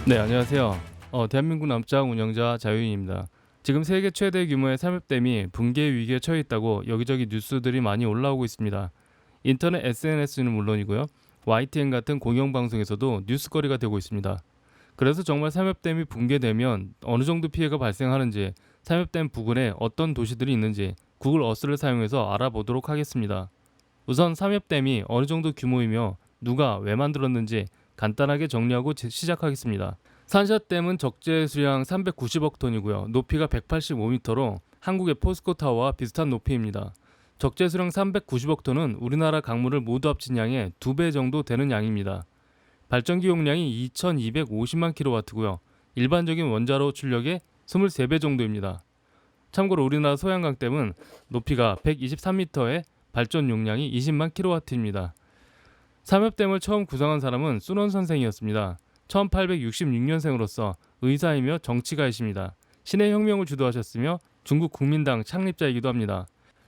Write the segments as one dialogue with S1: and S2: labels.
S1: 네, 안녕하세요. 대한민국 남자항 운영자 자유인입니다. 지금 세계 최대 규모의 삼엽댐이 붕괴 위기에 처해 있다고 여기저기 뉴스들이 많이 올라오고 있습니다. 인터넷 SNS는 물론이고요. YTN 같은 공영방송에서도 뉴스거리가 되고 있습니다. 그래서 정말 삼엽댐이 붕괴되면 어느 정도 피해가 발생하는지, 삼엽댐 부근에 어떤 도시들이 있는지 구글 어스를 사용해서 알아보도록 하겠습니다. 우선 삼엽댐이 어느 정도 규모이며 누가 왜 만들었는지 간단하게 정리하고 시작하겠습니다. 산샤댐은 적재 수량 390억 톤이고요. 높이가 185m로 한국의 포스코타워와 비슷한 높이입니다. 적재 수량 390억 톤은 우리나라 강물을 모두 합친 양의 2배 정도 되는 양입니다. 발전기 용량이 2250만 kW고요. 일반적인 원자로 출력의 23배 정도입니다. 참고로 우리나라 소양강댐은 높이가 123m에 발전 용량이 20만 kW입니다. 삼엽댐을 처음 구성한 사람은 순원 선생이었습니다. 1866년생으로서 의사이며 정치가이십니다. 신의 혁명을 주도하셨으며 중국 국민당 창립자이기도 합니다.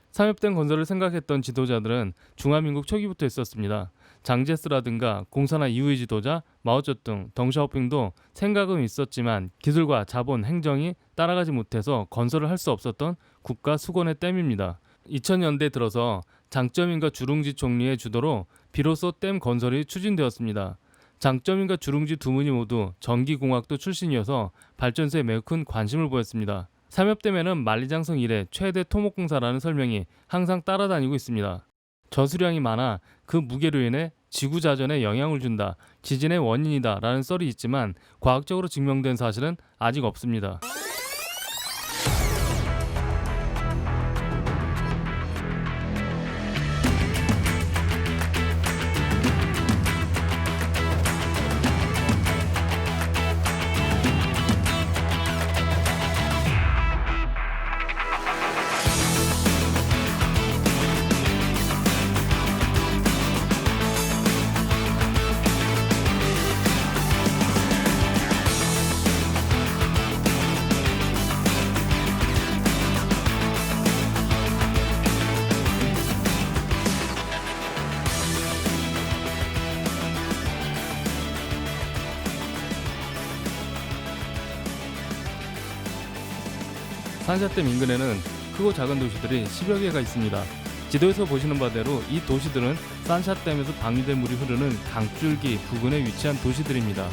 S1: 삼엽댐 건설을 생각했던 지도자들은 중화민국 초기부터 있었습니다. 장제스라든가 공산화 이후의 지도자 마오쩌둥, 덩샤오핑도 생각은 있었지만 기술과 자본, 행정이 따라가지 못해서 건설을 할 수 없었던 국가 수건의 댐입니다. 2000년대 들어서 장쩌민과 주룽지 총리의 주도로 비로소 댐 건설이 추진되었습니다. 장쩌민과 주룽지 두 분이 모두 전기공학도 출신이어서 발전소에 매우 큰 관심을 보였습니다. 삼엽댐에는 만리장성 이래 최대 토목공사라는 설명이 항상 따라다니고 있습니다. 저수량이 많아 그 무게로 인해 지구자전에 영향을 준다, 지진의 원인이다 라는 썰이 있지만 과학적으로 증명된 사실은 아직 없습니다. 산샤댐 인근에는 크고 작은 도시들이 10여 개가 있습니다. 지도에서 보시는 바대로 이 도시들은 산샤댐에서 방류된 물이 흐르는 강줄기 부근에 위치한 도시들입니다.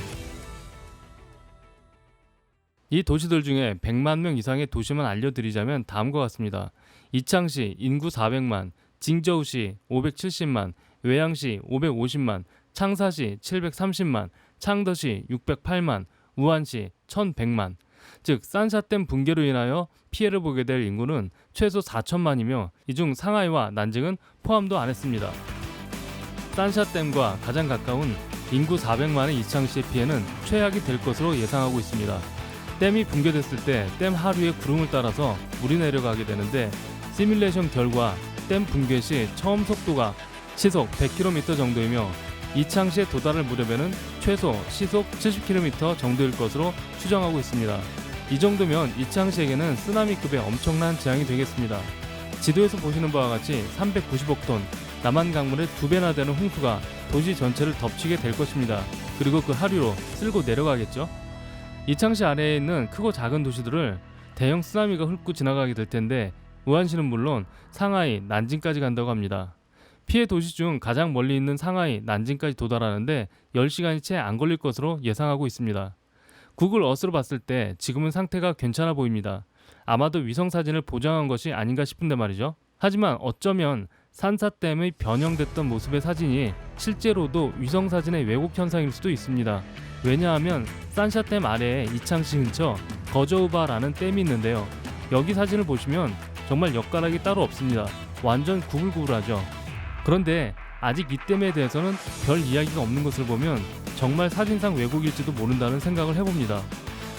S1: 이 도시들 중에 100만 명 이상의 도시만 알려드리자면 다음과 같습니다. 이창시 인구 400만, 징저우시 570만, 외양시 550만, 창사시 730만, 창더시 608만, 우한시 1100만. 즉 산샤댐 붕괴로 인하여 피해를 보게 될 인구는 최소 4천만이며 이 중 상하이와 난징은 포함도 안 했습니다. 산샤댐과 가장 가까운 인구 400만의 이창시의 피해는 최악이 될 것으로 예상하고 있습니다. 댐이 붕괴됐을 때 댐 하류의 구름을 따라서 물이 내려가게 되는데 시뮬레이션 결과 댐 붕괴 시 처음 속도가 시속 100km 정도이며 이창시에 도달할 무렵에는 최소 시속 70km 정도일 것으로 추정하고 있습니다. 이 정도면 이창시에게는 쓰나미급의 엄청난 재앙이 되겠습니다. 지도에서 보시는 바와 같이 390억 톤, 남한 강물의 2배나 되는 홍수가 도시 전체를 덮치게 될 것입니다. 그리고 그 하류로 쓸고 내려가겠죠. 이창시 아래에 있는 크고 작은 도시들을 대형 쓰나미가 훑고 지나가게 될 텐데 우한시는 물론 상하이, 난징까지 간다고 합니다. 피해 도시 중 가장 멀리 있는 상하이, 난징까지 도달하는데 10시간이 채 안 걸릴 것으로 예상하고 있습니다. 구글 어스로 봤을 때 지금은 상태가 괜찮아 보입니다. 아마도 위성사진을 보정한 것이 아닌가 싶은데 말이죠. 하지만 어쩌면 산사댐의 변형됐던 모습의 사진이 실제로도 위성사진의 왜곡 현상일 수도 있습니다. 왜냐하면 산샤댐 아래에 이창시 근처 거저우바라는 댐이 있는데요. 여기 사진을 보시면 정말 엿가락이 따로 없습니다. 완전 구불구불하죠. 그런데 아직 이 댐에 대해서는 별 이야기가 없는 것을 보면 정말 사진상 왜곡일지도 모른다는 생각을 해봅니다.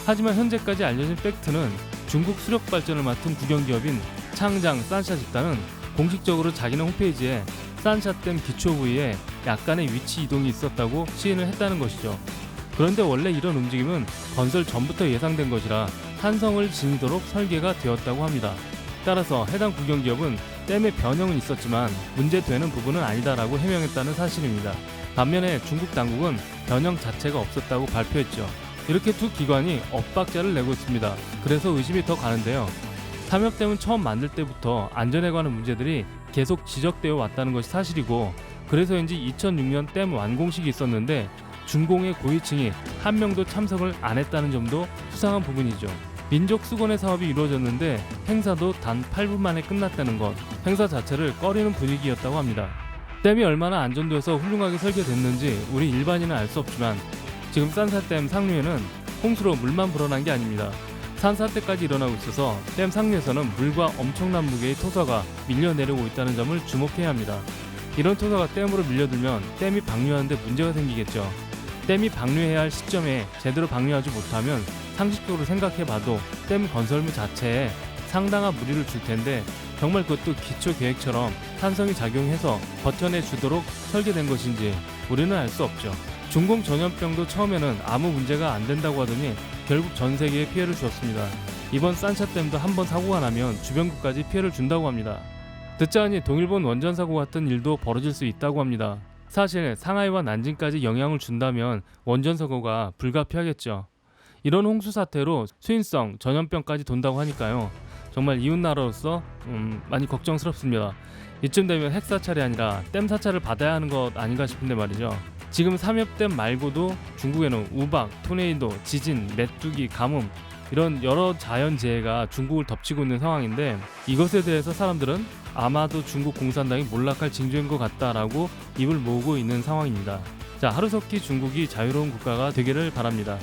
S1: 하지만 현재까지 알려진 팩트는 중국 수력 발전을 맡은 국영기업인 창장 산샤 집단은 공식적으로 자기네 홈페이지에 산샤댐 기초 부위에 약간의 위치 이동이 있었다고 시인을 했다는 것이죠. 그런데 원래 이런 움직임은 건설 전부터 예상된 것이라 탄성을 지니도록 설계가 되었다고 합니다. 따라서 해당 국영기업은 댐의 변형은 있었지만 문제되는 부분은 아니다라고 해명했다는 사실입니다. 반면에 중국 당국은 변형 자체가 없었다고 발표했죠. 이렇게 두 기관이 엇박자를 내고 있습니다. 그래서 의심이 더 가는데요. 삼엽댐은 처음 만들 때부터 안전에 관한 문제들이 계속 지적되어 왔다는 것이 사실이고, 그래서인지 2006년 댐 완공식이 있었는데 준공의 고위층이 한 명도 참석을 안 했다는 점도 수상한 부분이죠. 민족수건의 사업이 이루어졌는데 행사도 단 8분 만에 끝났다는 것, 행사 자체를 꺼리는 분위기였다고 합니다. 댐이 얼마나 안전도에서 훌륭하게 설계됐는지 우리 일반인은 알 수 없지만, 지금 싼사댐 상류에는 홍수로 물만 불어난 게 아닙니다. 산사태까지 일어나고 있어서 댐 상류에서는 물과 엄청난 무게의 토사가 밀려 내려오고 있다는 점을 주목해야 합니다. 이런 토사가 댐으로 밀려들면 댐이 방류하는데 문제가 생기겠죠. 댐이 방류해야 할 시점에 제대로 방류하지 못하면 상식적으로 생각해봐도 댐 건설물 자체에 상당한 무리를 줄 텐데, 정말 그것도 기초 계획처럼 탄성이 작용해서 버텨내 주도록 설계된 것인지 우리는 알 수 없죠. 중공 전염병도 처음에는 아무 문제가 안 된다고 하더니 결국 전 세계에 피해를 주었습니다. 이번 산샤댐도 한번 사고가 나면 주변국까지 피해를 준다고 합니다. 듣자하니 동일본 원전 사고 같은 일도 벌어질 수 있다고 합니다. 사실 상하이와 난징까지 영향을 준다면 원전 사고가 불가피하겠죠. 이런 홍수 사태로 수인성 전염병까지 돈다고 하니까요. 정말 이웃나라로서 많이 걱정스럽습니다. 이쯤 되면 핵 사찰이 아니라 댐 사찰을 받아야 하는 것 아닌가 싶은데 말이죠. 지금 삼엽댐 말고도 중국에는 우박, 토네이도, 지진, 메뚜기, 가뭄 이런 여러 자연재해가 중국을 덮치고 있는 상황인데, 이것에 대해서 사람들은 아마도 중국 공산당이 몰락할 징조인 것 같다라고 입을 모으고 있는 상황입니다. 자, 하루속히 중국이 자유로운 국가가 되기를 바랍니다.